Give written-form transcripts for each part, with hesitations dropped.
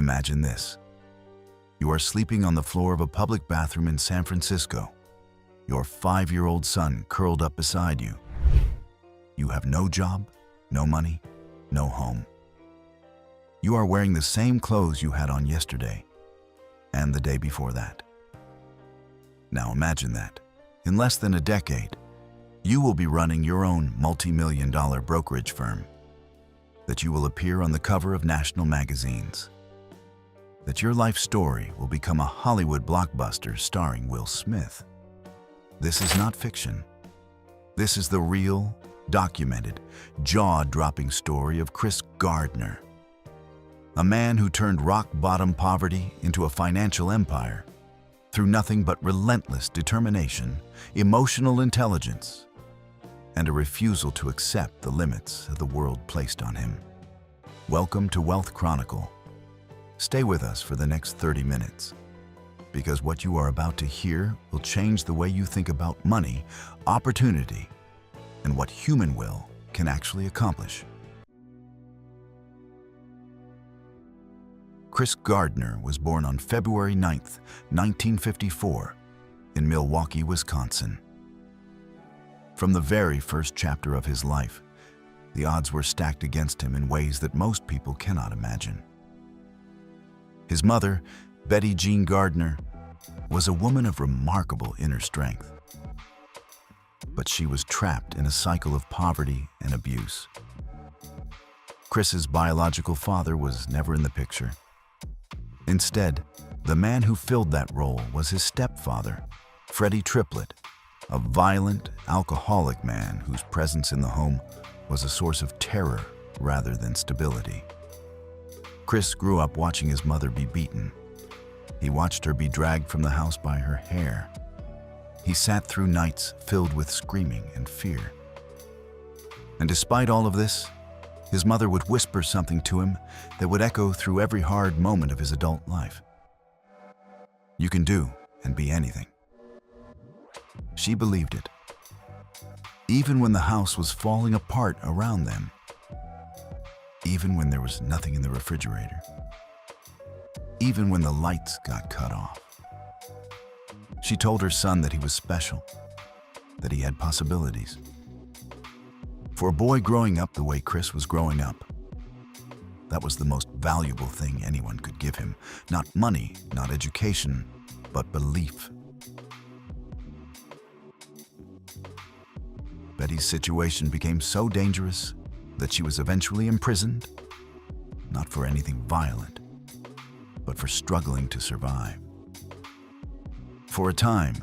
Imagine this. You are sleeping on the floor of a public bathroom in San Francisco. Your 5-year-old son curled up beside you. You have no job, no money, no home. You are wearing the same clothes you had on yesterday and the day before that. Now imagine that, in less than a decade, you will be running your own multi-million-dollar brokerage firm, that you will appear on the cover of national magazines, that your life story will become a Hollywood blockbuster starring Will Smith. This is not fiction. This is the real, documented, jaw-dropping story of Chris Gardner, a man who turned rock-bottom poverty into a financial empire through nothing but relentless determination, emotional intelligence, and a refusal to accept the limits the world placed on him. Welcome to Wealth Chronicle. Stay with us for the next 30 minutes, because what you are about to hear will change the way you think about money, opportunity, and what human will can actually accomplish. Chris Gardner was born on February 9, 1954, in Milwaukee, Wisconsin. From the very first chapter of his life, the odds were stacked against him in ways that most people cannot imagine. His mother, Betty Jean Gardner, was a woman of remarkable inner strength. But she was trapped in a cycle of poverty and abuse. Chris's biological father was never in the picture. Instead, the man who filled that role was his stepfather, Freddie Triplett, a violent, alcoholic man whose presence in the home was a source of terror rather than stability. Chris grew up watching his mother be beaten. He watched her be dragged from the house by her hair. He sat through nights filled with screaming and fear. And despite all of this, his mother would whisper something to him that would echo through every hard moment of his adult life. You can do and be anything. She believed it, even when the house was falling apart around them, even when there was nothing in the refrigerator, even when the lights got cut off. She told her son that he was special, that he had possibilities. For a boy growing up the way Chris was growing up, that was the most valuable thing anyone could give him. Not money, not education, but belief. Betty's situation became so dangerous that she was eventually imprisoned, not for anything violent, but for struggling to survive. For a time,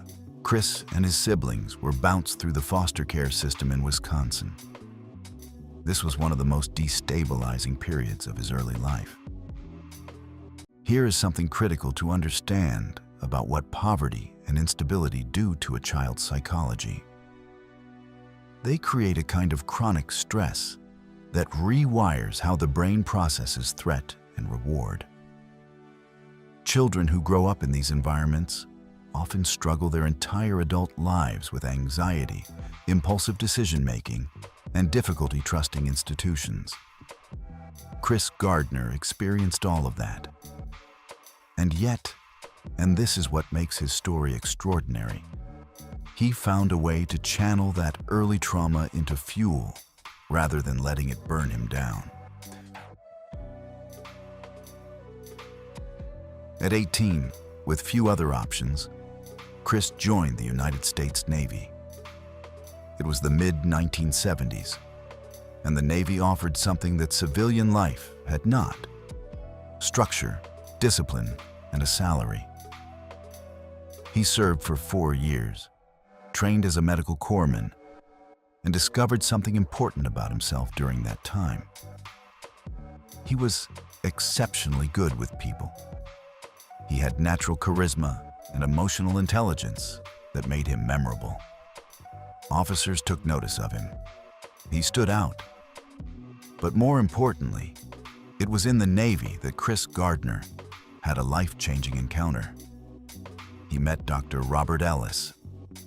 Chris and his siblings were bounced through the foster care system in Wisconsin. This was one of the most destabilizing periods of his early life. Here is something critical to understand about what poverty and instability do to a child's psychology. They create a kind of chronic stress that rewires how the brain processes threat and reward. Children who grow up in these environments often struggle their entire adult lives with anxiety, impulsive decision-making, and difficulty trusting institutions. Chris Gardner experienced all of that. And yet, and this is what makes his story extraordinary, he found a way to channel that early trauma into fuel rather than letting it burn him down. At 18, with few other options, Chris joined the United States Navy. It was the mid-1970s, and the Navy offered something that civilian life had not: structure, discipline, and a salary. He served for 4 years, trained as a medical corpsman, and discovered something important about himself during that time. He was exceptionally good with people. He had natural charisma and emotional intelligence that made him memorable. Officers took notice of him. He stood out. But more importantly, it was in the Navy that Chris Gardner had a life-changing encounter. He met Dr. Robert Ellis,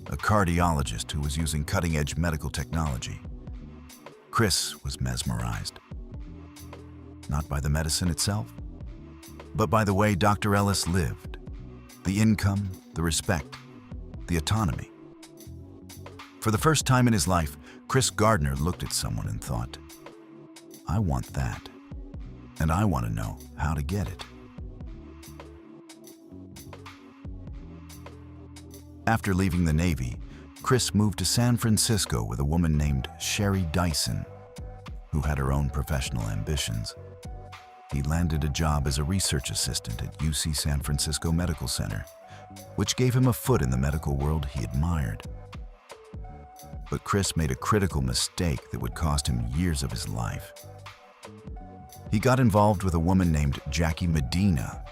a cardiologist who was using cutting-edge medical technology. Chris was mesmerized, not by the medicine itself, but by the way Dr. Ellis lived. The income, the respect, the autonomy. For the first time in his life, Chris Gardner looked at someone and thought, I want that, and I want to know how to get it. After leaving the Navy, Chris moved to San Francisco with a woman named Sherry Dyson, who had her own professional ambitions. He landed a job as a research assistant at UC San Francisco Medical Center, which gave him a foot in the medical world he admired. But Chris made a critical mistake that would cost him years of his life. He got involved with a woman named Jackie Medina,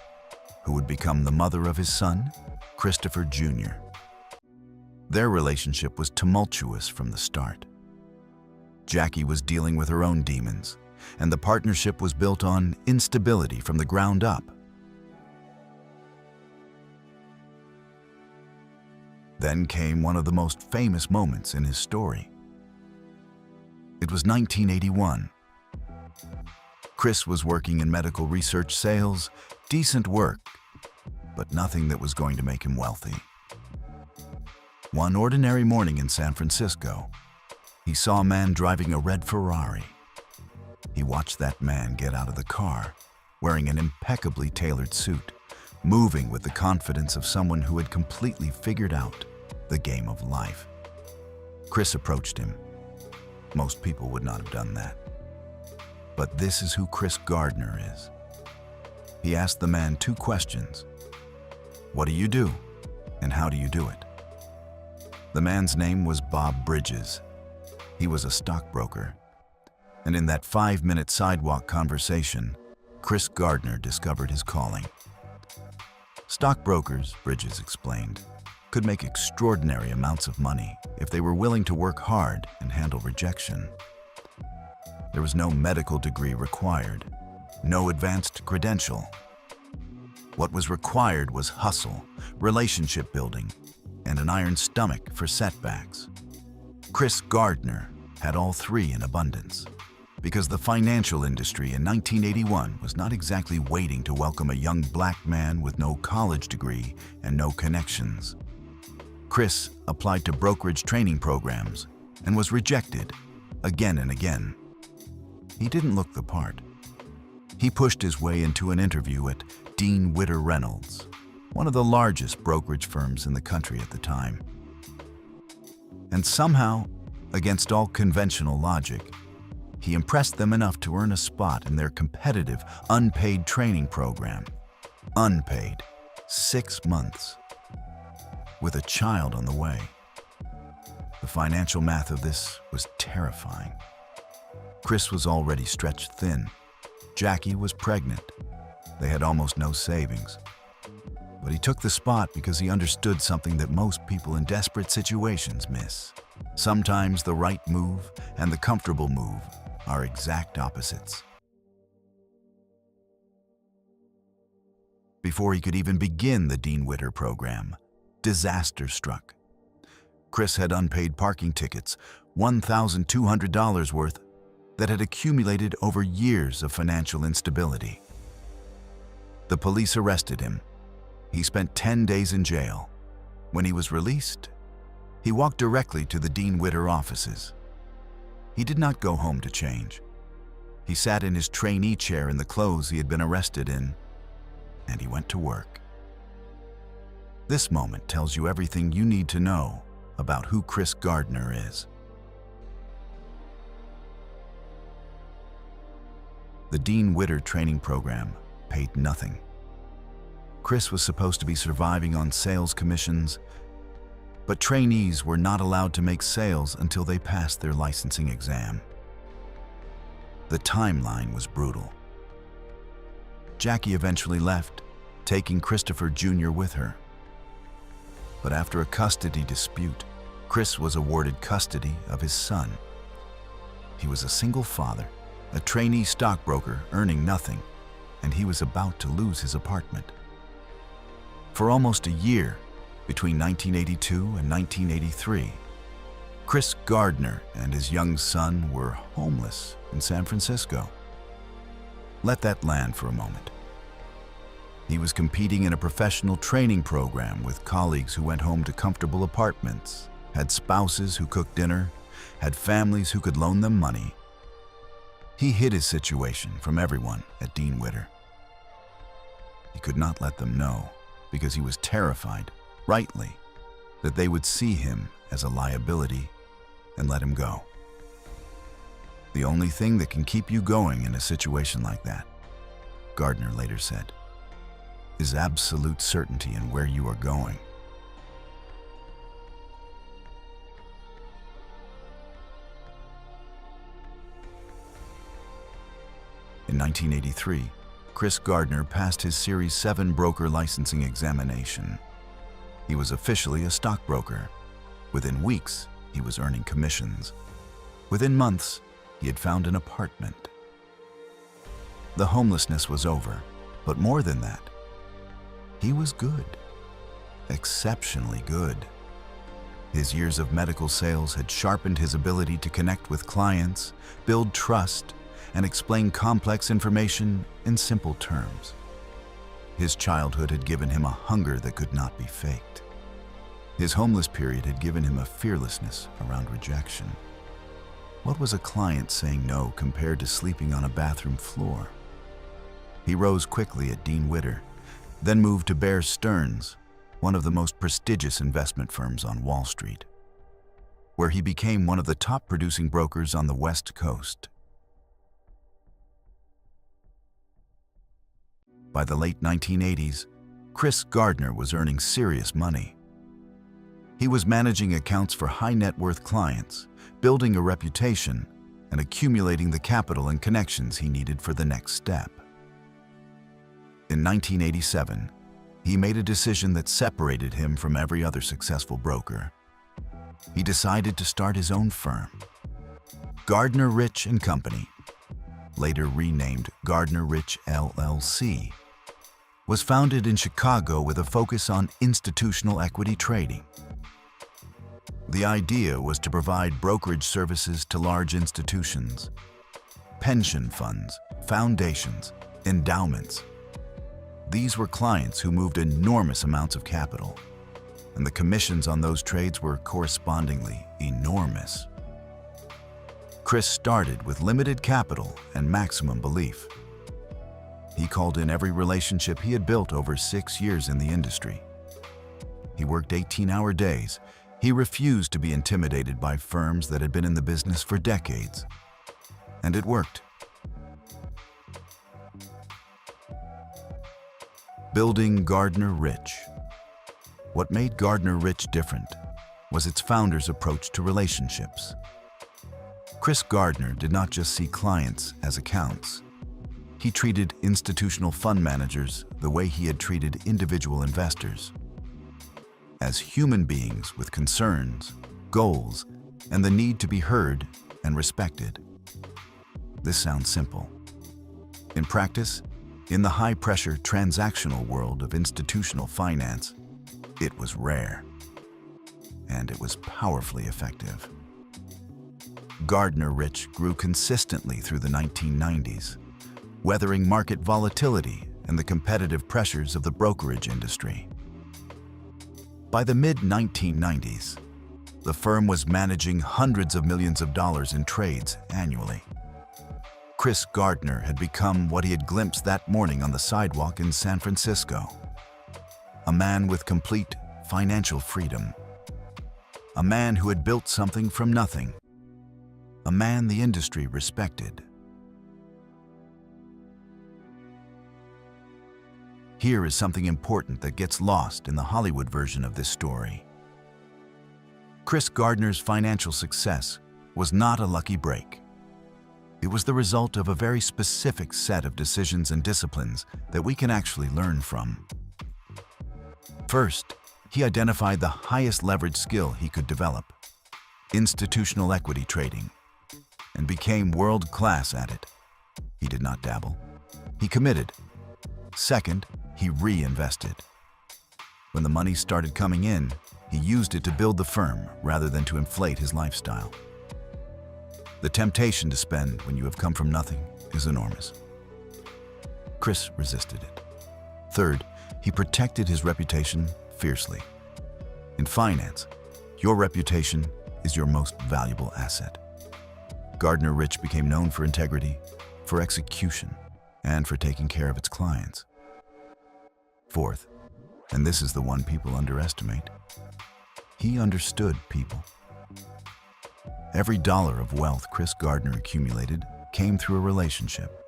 who would become the mother of his son, Christopher Jr. Their relationship was tumultuous from the start. Jackie was dealing with her own demons, and the partnership was built on instability from the ground up. Then came one of the most famous moments in his story. It was 1981. Chris was working in medical research sales, decent work, but nothing that was going to make him wealthy. One ordinary morning in San Francisco, he saw a man driving a red Ferrari. He watched that man get out of the car, wearing an impeccably tailored suit, moving with the confidence of someone who had completely figured out the game of life. Chris approached him. Most people would not have done that. But this is who Chris Gardner is. He asked the man 2 questions. What do you do, and how do you do it? The man's name was Bob Bridges. He was a stockbroker. And in that 5-minute sidewalk conversation, Chris Gardner discovered his calling. Stockbrokers, Bridges explained, could make extraordinary amounts of money if they were willing to work hard and handle rejection. There was no medical degree required, no advanced credential. What was required was hustle, relationship building, and an iron stomach for setbacks. Chris Gardner had all 3 in abundance, because the financial industry in 1981 was not exactly waiting to welcome a young black man with no college degree and no connections. Chris applied to brokerage training programs and was rejected again and again. He didn't look the part. He pushed his way into an interview at Dean Witter Reynolds, one of the largest brokerage firms in the country at the time. And somehow, against all conventional logic, he impressed them enough to earn a spot in their competitive, unpaid training program. Unpaid. 6 months. With a child on the way. The financial math of this was terrifying. Chris was already stretched thin. Jackie was pregnant. They had almost no savings. But he took the spot because he understood something that most people in desperate situations miss. Sometimes the right move and the comfortable move are exact opposites. Before he could even begin the Dean Witter program, disaster struck. Chris had unpaid parking tickets, $1,200 worth, that had accumulated over years of financial instability. The police arrested him. He spent 10 days in jail. When he was released, he walked directly to the Dean Witter offices. He did not go home to change. He sat in his trainee chair in the clothes he had been arrested in, and he went to work. This moment tells you everything you need to know about who Chris Gardner is. The Dean Witter training program paid nothing. Chris was supposed to be surviving on sales commissions, but trainees were not allowed to make sales until they passed their licensing exam. The timeline was brutal. Jackie eventually left, taking Christopher Jr. with her. But after a custody dispute, Chris was awarded custody of his son. He was a single father, a trainee stockbroker earning nothing, and he was about to lose his apartment. For almost a year, between 1982 and 1983, Chris Gardner and his young son were homeless in San Francisco. Let that land for a moment. He was competing in a professional training program with colleagues who went home to comfortable apartments, had spouses who cooked dinner, had families who could loan them money. He hid his situation from everyone at Dean Witter. He could not let them know because he was terrified, rightly, that they would see him as a liability and let him go. The only thing that can keep you going in a situation like that, Gardner later said, is absolute certainty in where you are going. In 1983, Chris Gardner passed his Series 7 broker licensing examination. He was officially a stockbroker. Within weeks, he was earning commissions. Within months, he had found an apartment. The homelessness was over, but more than that, he was good, exceptionally good. His years of medical sales had sharpened his ability to connect with clients, build trust, and explain complex information in simple terms. His childhood had given him a hunger that could not be faked. His homeless period had given him a fearlessness around rejection. What was a client saying no compared to sleeping on a bathroom floor? He rose quickly at Dean Witter, then moved to Bear Stearns, one of the most prestigious investment firms on Wall Street, where he became one of the top producing brokers on the West Coast. By the late 1980s, Chris Gardner was earning serious money. He was managing accounts for high net worth clients, building a reputation, and accumulating the capital and connections he needed for the next step. In 1987, he made a decision that separated him from every other successful broker. He decided to start his own firm, Gardner Rich & Company, later renamed Gardner Rich LLC, was founded in Chicago with a focus on institutional equity trading. The idea was to provide brokerage services to large institutions, pension funds, foundations, endowments. These were clients who moved enormous amounts of capital, and the commissions on those trades were correspondingly enormous. Chris started with limited capital and maximum belief. He called in every relationship he had built over 6 years in the industry. He worked 18-hour days. He refused to be intimidated by firms that had been in the business for decades. And it worked. Building Gardner Rich. What made Gardner Rich different was its founder's approach to relationships. Chris Gardner did not just see clients as accounts. He treated institutional fund managers the way he had treated individual investors, as human beings with concerns, goals, and the need to be heard and respected. This sounds simple. In practice, in the high-pressure transactional world of institutional finance, it was rare, and it was powerfully effective. Gardner Rich grew consistently through the 1990s, weathering market volatility and the competitive pressures of the brokerage industry. By the mid-1990s, the firm was managing hundreds of millions of dollars in trades annually. Chris Gardner had become what he had glimpsed that morning on the sidewalk in San Francisco. A man with complete financial freedom. A man who had built something from nothing. A man the industry respected. Here is something important that gets lost in the Hollywood version of this story. Chris Gardner's financial success was not a lucky break. It was the result of a very specific set of decisions and disciplines that we can actually learn from. First, he identified the highest leverage skill he could develop, institutional equity trading, and became world-class at it. He did not dabble. He committed. Second, he reinvested. When the money started coming in, he used it to build the firm rather than to inflate his lifestyle. The temptation to spend when you have come from nothing is enormous. Chris resisted it. Third, he protected his reputation fiercely. In finance, your reputation is your most valuable asset. Gardner Rich became known for integrity, for execution, and for taking care of its clients. Fourth, and this is the one people underestimate, he understood people. Every dollar of wealth Chris Gardner accumulated came through a relationship.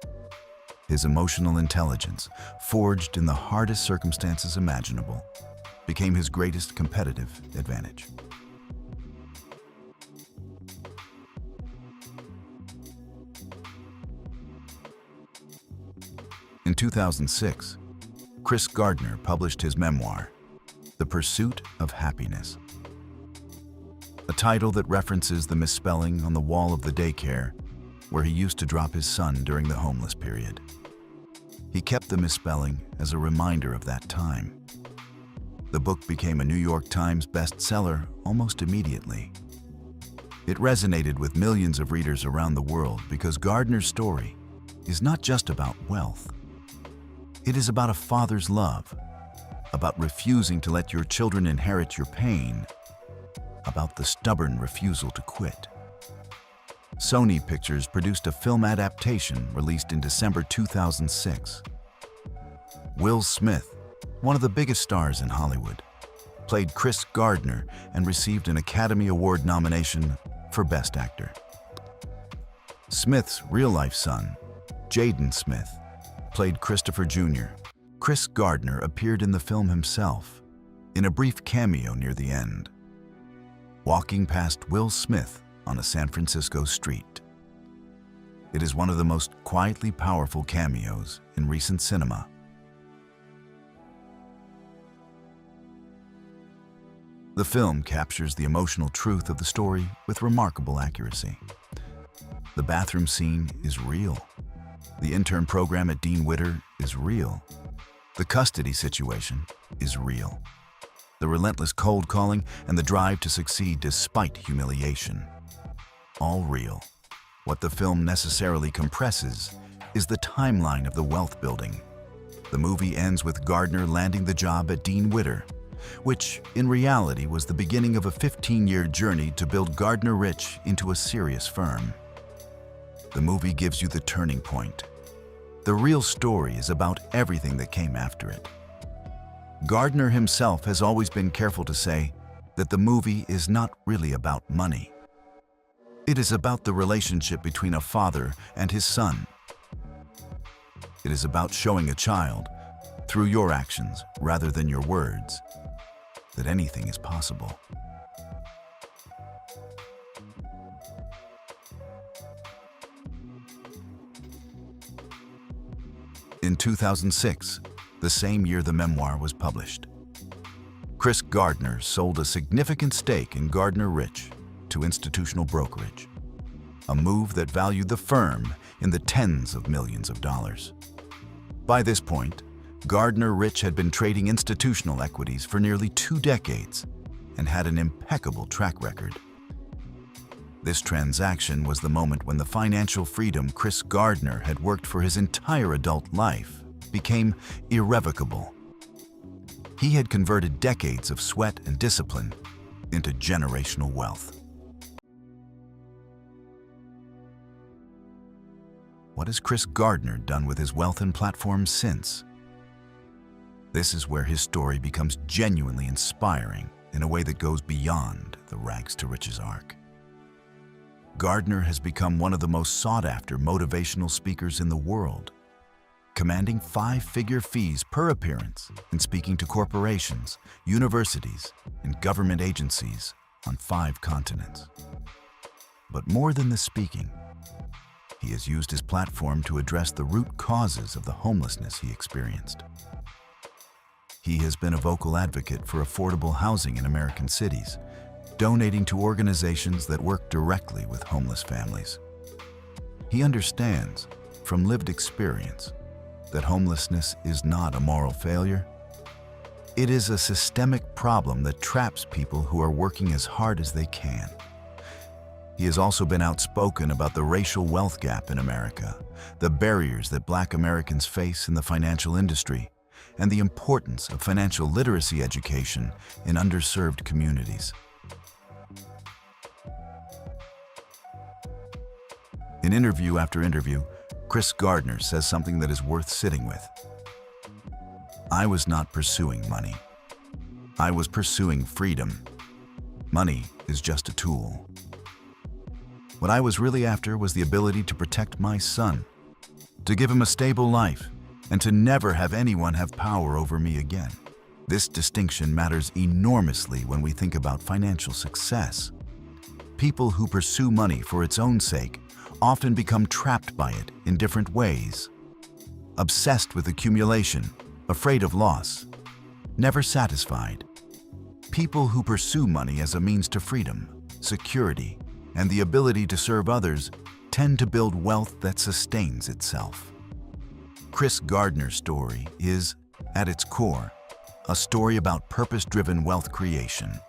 His emotional intelligence, forged in the hardest circumstances imaginable, became his greatest competitive advantage. In 2006, Chris Gardner published his memoir, The Pursuit of Happyness, a title that references the misspelling on the wall of the daycare where he used to drop his son during the homeless period. He kept the misspelling as a reminder of that time. The book became a New York Times bestseller almost immediately. It resonated with millions of readers around the world because Gardner's story is not just about wealth. It is about a father's love, about refusing to let your children inherit your pain, about the stubborn refusal to quit. Sony Pictures produced a film adaptation released in December 2006. Will Smith, one of the biggest stars in Hollywood, played Chris Gardner and received an Academy Award nomination for Best Actor. Smith's real-life son, Jaden Smith, played Christopher Jr. Chris Gardner appeared in the film himself, in a brief cameo near the end, walking past Will Smith on a San Francisco street. It is one of the most quietly powerful cameos in recent cinema. The film captures the emotional truth of the story with remarkable accuracy. The bathroom scene is real. The intern program at Dean Witter is real. The custody situation is real. The relentless cold calling and the drive to succeed despite humiliation. All real. What the film necessarily compresses is the timeline of the wealth building. The movie ends with Gardner landing the job at Dean Witter, which in reality was the beginning of a 15-year journey to build Gardner Rich into a serious firm. The movie gives you the turning point. The real story is about everything that came after it. Gardner himself has always been careful to say that the movie is not really about money. It is about the relationship between a father and his son. It is about showing a child, through your actions rather than your words, that anything is possible. In 2006, the same year the memoir was published, Chris Gardner sold a significant stake in Gardner Rich to institutional brokerage, a move that valued the firm in the tens of millions of dollars. By this point, Gardner Rich had been trading institutional equities for nearly 2 decades and had an impeccable track record. This transaction was the moment when the financial freedom Chris Gardner had worked for his entire adult life became irrevocable. He had converted decades of sweat and discipline into generational wealth. What has Chris Gardner done with his wealth and platforms since? This is where his story becomes genuinely inspiring in a way that goes beyond the rags to riches arc. Gardner has become one of the most sought-after motivational speakers in the world, commanding 5-figure fees per appearance and speaking to corporations, universities, and government agencies on 5 continents. But more than the speaking, he has used his platform to address the root causes of the homelessness he experienced. He has been a vocal advocate for affordable housing in American cities, donating to organizations that work directly with homeless families. He understands, from lived experience, that homelessness is not a moral failure. It is a systemic problem that traps people who are working as hard as they can. He has also been outspoken about the racial wealth gap in America, the barriers that Black Americans face in the financial industry, and the importance of financial literacy education in underserved communities. In interview after interview, Chris Gardner says something that is worth sitting with. "I was not pursuing money. I was pursuing freedom. Money is just a tool. What I was really after was the ability to protect my son, to give him a stable life, and to never have anyone have power over me again." This distinction matters enormously when we think about financial success. People who pursue money for its own sake often become trapped by it in different ways. Obsessed with accumulation, afraid of loss, never satisfied. People who pursue money as a means to freedom, security, and the ability to serve others tend to build wealth that sustains itself. Chris Gardner's story is, at its core, a story about purpose-driven wealth creation.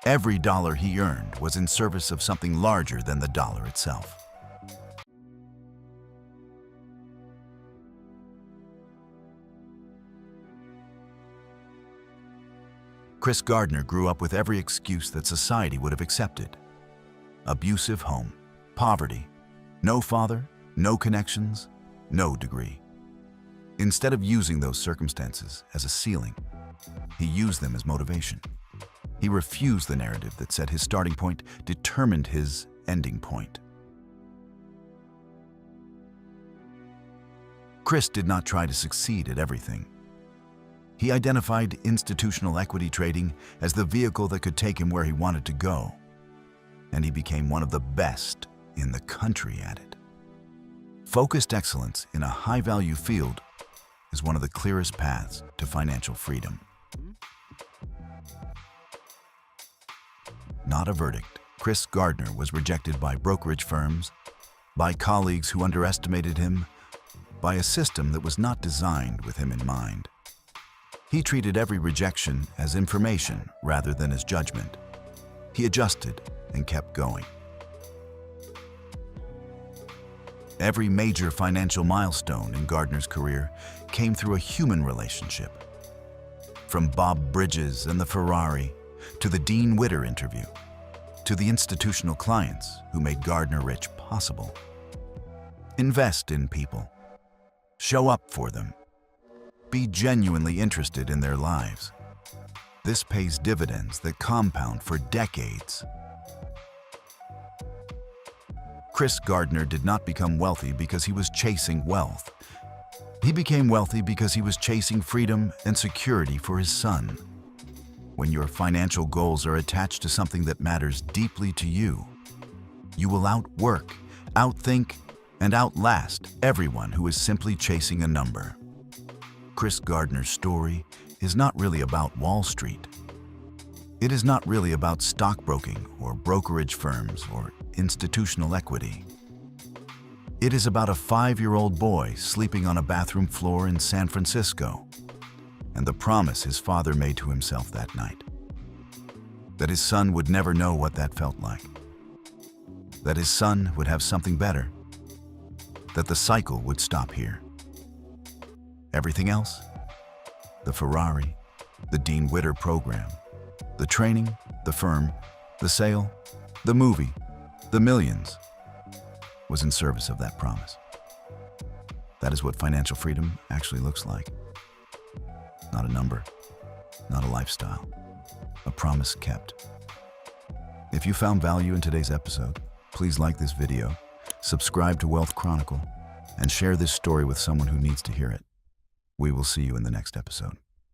Every dollar he earned was in service of something larger than the dollar itself. Chris Gardner grew up with every excuse that society would have accepted. Abusive home, poverty, no father, no connections, no degree. Instead of using those circumstances as a ceiling, he used them as motivation. He refused the narrative that said his starting point determined his ending point. Chris did not try to succeed at everything. He identified institutional equity trading as the vehicle that could take him where he wanted to go, and he became one of the best in the country at it. Focused excellence in a high-value field is one of the clearest paths to financial freedom. Not a verdict. Chris Gardner was rejected by brokerage firms, by colleagues who underestimated him, by a system that was not designed with him in mind. He treated every rejection as information rather than as judgment. He adjusted and kept going. Every major financial milestone in Gardner's career came through a human relationship. From Bob Bridges and the Ferrari, to the Dean Witter interview, to the institutional clients who made Gardner Rich possible. Invest in people. Show up for them. Be genuinely interested in their lives. This pays dividends that compound for decades. Chris Gardner did not become wealthy because he was chasing wealth. He became wealthy because he was chasing freedom and security for his son. When your financial goals are attached to something that matters deeply to you, you will outwork, outthink, and outlast everyone who is simply chasing a number. Chris Gardner's story is not really about Wall Street. It is not really about stockbroking or brokerage firms or institutional equity. It is about a 5-year-old boy sleeping on a bathroom floor in San Francisco and the promise his father made to himself that night. That his son would never know what that felt like. That his son would have something better. That the cycle would stop here. Everything else, the Ferrari, the Dean Witter program, the training, the firm, the sale, the movie, the millions, was in service of that promise. That is what financial freedom actually looks like. Not a number, not a lifestyle, a promise kept. If you found value in today's episode, please like this video, subscribe to Wealth Chronicle, and share this story with someone who needs to hear it. We will see you in the next episode.